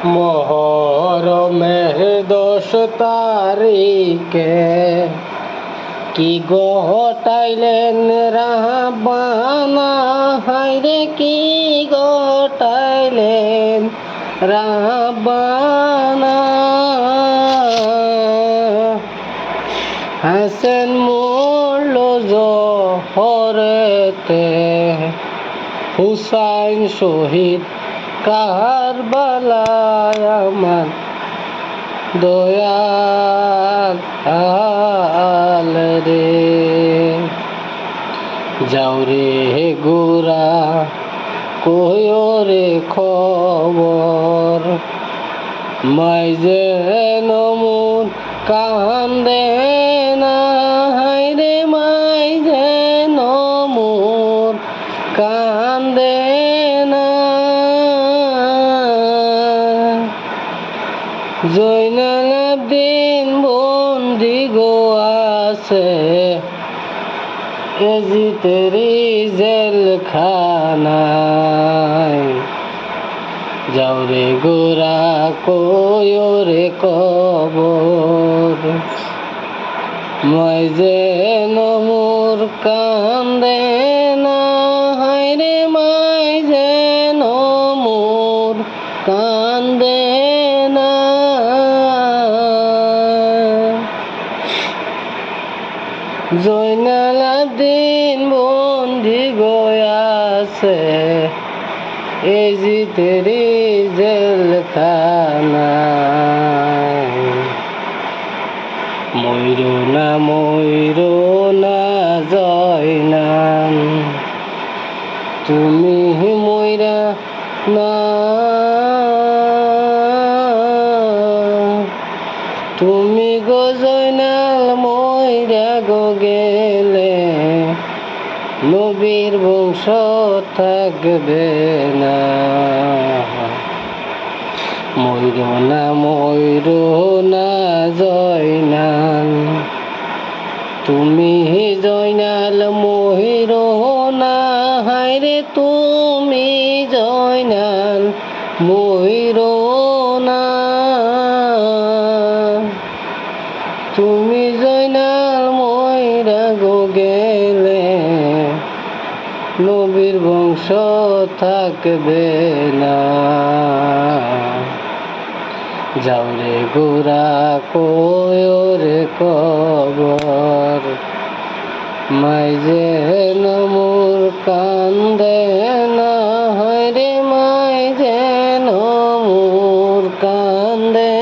মহরমের 10 তারিখে কি ঘটাইলেন রাব্বানা, হায়রে কি ঘটাইলেন রাব্বানা। হাসেন মরল জহরেতে, হুসাইন শহীদ কারবালায়, আমার দয়াল রে। যাও রে গোরা কয়ো রে খবর, মাই যেন মন কান্দে না, হায়রে মাই যেন মন কান্দে না। জয়নাল আবদিন বন্দি গো আছে এজিতেরি জেলখানায়। যাও রে গোরা কয়ো রে কবর, মই যেন মোর কান্দে না, হায়রে মাই যেন মোর কান্দে না। জয়নাল আবদিন বন্দি গয়াছে এজিতেরি জেলখানায়। ময়ূর না জয়নাল, তুমি ময়রা না, তুমি গো জয়নাল ময়রা গো গেলে, নবীর বংশ থাকবে না। ময়ূর না জয়নাল, তুমি জয়নাল ময়ূর না, হায়রে তুমি জয়নাল ময়ূর না। তুমি জয়নাল ময়রা গো গেলে, নবীর বংশ থাকবে না। যাও রে গোরা কয়ো রে কবর, মাই যেন মোর কান্দে না, হায়রে মাই যেন মোর কান্দে